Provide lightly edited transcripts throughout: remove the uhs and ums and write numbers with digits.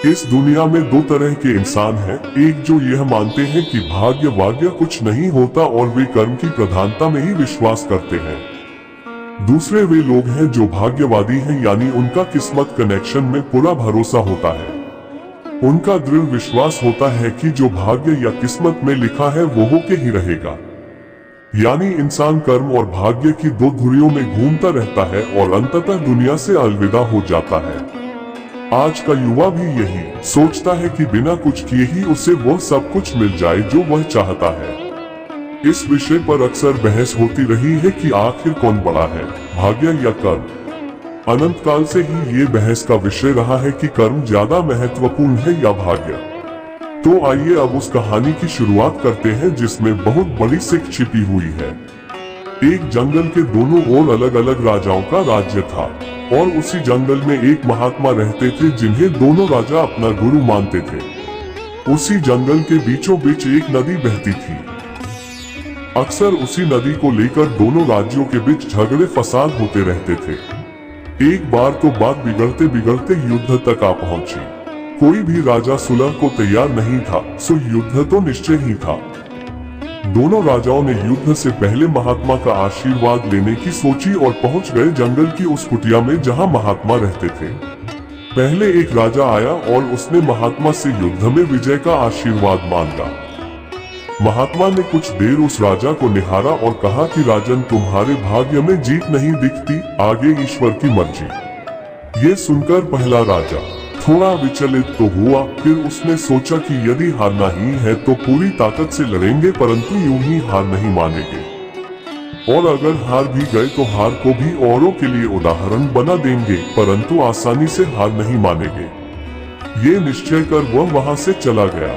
इस दुनिया में दो तरह के इंसान हैं, एक जो यह मानते हैं कि भाग्य वाग्य कुछ नहीं होता और वे कर्म की प्रधानता में ही विश्वास करते हैं। दूसरे वे लोग हैं जो भाग्यवादी हैं, यानी उनका किस्मत कनेक्शन में पूरा भरोसा होता है। उनका दृढ़ विश्वास होता है कि जो भाग्य या किस्मत में लिखा है वो होके ही रहेगा। यानी इंसान कर्म और भाग्य की दो धुरियों में घूमता रहता है और अंततः दुनिया से अलविदा हो जाता है। आज का युवा भी यही सोचता है कि बिना कुछ किए ही उसे वह सब कुछ मिल जाए जो वह चाहता है। इस विषय पर अक्सर बहस होती रही है कि आखिर कौन बड़ा है, भाग्य या कर्म। अनंत काल से ही ये बहस का विषय रहा है कि कर्म ज्यादा महत्वपूर्ण है या भाग्य। तो आइए अब उस कहानी की शुरुआत करते हैं जिसमें बहुत बड़ी सीख छिपी हुई है। एक जंगल के दोनों ओर अलग अलग राजाओं का राज्य था और उसी जंगल में एक महात्मा रहते थे जिन्हें दोनों राजा अपना गुरु मानते थे। उसी जंगल के बीचों बीच एक नदी बहती थी। अक्सर उसी नदी को लेकर दोनों राज्यों के बीच झगड़े फसाद होते रहते थे। एक बार तो बात बिगड़ते बिगड़ते युद्ध तक आ पहुंची। कोई भी राजा सुलह को तैयार नहीं था, सो युद्ध तो निश्चय ही था। दोनों राजाओं ने युद्ध से पहले महात्मा का आशीर्वाद लेने की सोची और पहुंच गए जंगल की उस कुटिया में जहां महात्मा रहते थे। पहले एक राजा आया और उसने महात्मा से युद्ध में विजय का आशीर्वाद मांगा। महात्मा ने कुछ देर उस राजा को निहारा और कहा कि राजन, तुम्हारे भाग्य में जीत नहीं दिखती, आगे ईश्वर की मर्जी। ये सुनकर पहला राजा थोड़ा विचलित तो हुआ, फिर उसने सोचा कि यदि हारना ही है तो पूरी ताकत से लड़ेंगे, परंतु यूं ही हार नहीं मानेंगे। और अगर हार भी गए तो हार को भी औरों के लिए उदाहरण बना देंगे, परंतु आसानी से हार नहीं मानेंगे। ये निश्चय कर वह वहां से चला गया।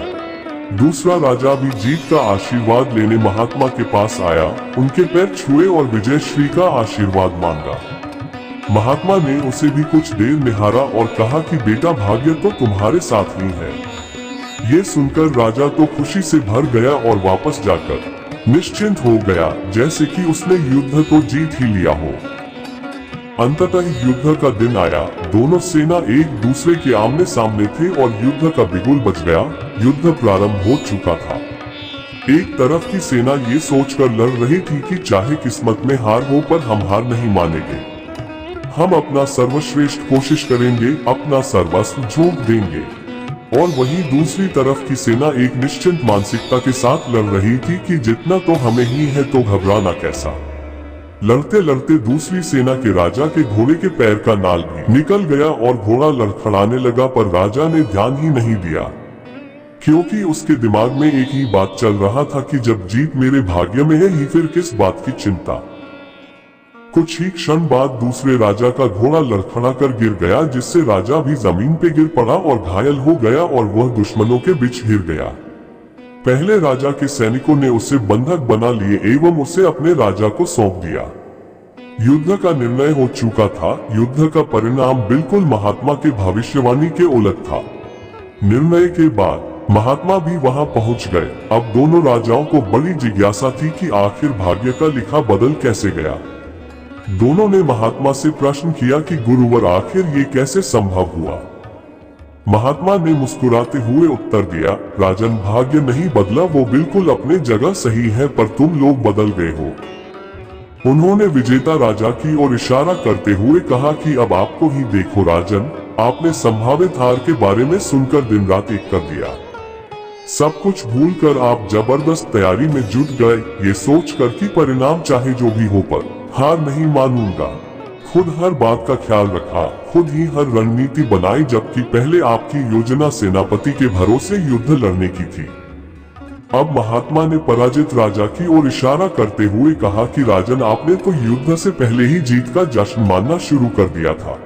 दूसरा राजा भी जीत का आशीर्वाद लेने महात्मा के पास आया, उनके पैर छुए और विजयश्री का आशीर्वाद मांगा। महात्मा ने उसे भी कुछ देर निहारा और कहा कि बेटा, भाग्य तो तुम्हारे साथ ही है। ये सुनकर राजा तो खुशी से भर गया और वापस जाकर निश्चिंत हो गया, जैसे कि उसने युद्ध तो जीत ही लिया हो। अंततः युद्ध का दिन आया। दोनों सेना एक दूसरे के आमने सामने थे और युद्ध का बिगुल बज गया। युद्ध प्रारंभ हो चुका था। एक तरफ की सेना ये सोचकर लड़ रही थी कि चाहे किस्मत में हार हो पर हम हार नहीं मानेंगे, हम अपना सर्वश्रेष्ठ कोशिश करेंगे, अपना सर्वस्व झोंक देंगे। और वहीं दूसरी तरफ की सेना एक निश्चिंत मानसिकता के साथ लड़ रही थी कि जितना तो हमें ही है तो घबराना कैसा। लड़ते लड़ते दूसरी सेना के राजा के घोड़े के पैर का नाल भी निकल गया और घोड़ा लड़खड़ाने लगा, पर राजा ने ध्यान ही नहीं दिया, क्योंकि उसके दिमाग में एक ही बात चल रहा था कि जब जीत मेरे भाग्य में है ही फिर किस बात की चिंता। कुछ ही क्षण बाद दूसरे राजा का घोड़ा लड़खड़ा कर गिर गया, जिससे राजा भी जमीन पे गिर पड़ा और घायल हो गया और वह दुश्मनों के बीच गिर गया। पहले राजा के सैनिकों ने उसे बंधक बना लिए एवं उसे अपने राजा को सौंप दिया। युद्ध का निर्णय हो चुका था। युद्ध का परिणाम बिल्कुल महात्मा के भविष्यवाणी के उलट था। निर्णय के बाद महात्मा भी वहां पहुंच गए। अब दोनों राजाओं को बड़ी जिज्ञासा थी कि आखिर भाग्य का लिखा बदल कैसे गया। दोनों ने महात्मा से प्रश्न किया कि गुरुवर, आखिर ये कैसे संभव हुआ। महात्मा ने मुस्कुराते हुए उत्तर दिया, राजन, भाग्य नहीं बदला, वो बिल्कुल अपने जगह सही है, पर तुम लोग बदल गए हो। उन्होंने विजेता राजा की ओर इशारा करते हुए कहा कि अब आपको ही देखो राजन, आपने संभावित हार के बारे में सुनकर दिन रात एक कर दिया। सब कुछ भूलकर आप जबरदस्त तैयारी में जुट गए, ये सोचकर कि परिणाम चाहे जो भी हो पर हार नहीं मानूंगा। खुद हर बात का ख्याल रखा, खुद ही हर रणनीति बनाई, जबकि पहले आपकी योजना सेनापति के भरोसे युद्ध लड़ने की थी। अब महात्मा ने पराजित राजा की ओर इशारा करते हुए कहा कि राजन, आपने तो युद्ध से पहले ही जीत का जश्न मानना शुरू कर दिया था।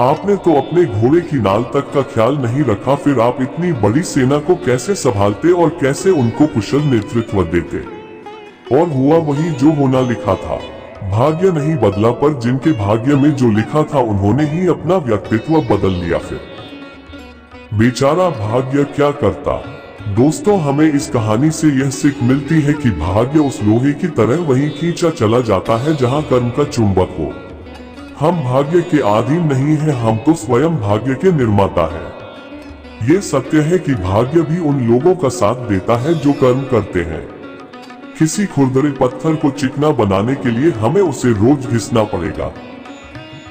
आपने तो अपने घोड़े की नाल तक का ख्याल नहीं रखा, फिर आप इतनी बड़ी सेना को कैसे संभालते और कैसे उनको कुशल नेतृत्व देते। और हुआ वही जो होना लिखा था। भाग्य नहीं बदला, पर जिनके भाग्य में जो लिखा था उन्होंने ही अपना व्यक्तित्व बदल लिया। फिर बेचारा भाग्य क्या करता। दोस्तों, हमें इस कहानी से यह सीख मिलती है कि भाग्य उस लोहे की तरह वहीं खींचा चला जाता है जहां कर्म का चुंबक हो। हम भाग्य के अधीन नहीं हैं, हम तो स्वयं भाग्य के निर्माता हैं। ये सत्य है कि भाग्य भी उन लोगों का साथ देता है जो कर्म करते हैं। किसी खुरदरे पत्थर को चिकना बनाने के लिए हमें उसे रोज घिसना पड़ेगा।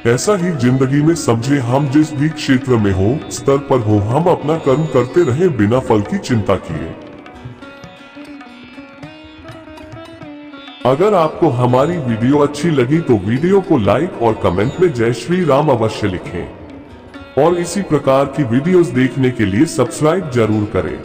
ऐसा ही जिंदगी में समझे, हम जिस भी क्षेत्र में हो, स्तर पर हो, हम अपना कर्म करते रहे बिना फल की चिंता किए। अगर आपको हमारी वीडियो अच्छी लगी तो वीडियो को लाइक और कमेंट में जय श्री राम अवश्य लिखें और इसी प्रकार की वीडियोस देखने के लिए सब्सक्राइब जरूर करें।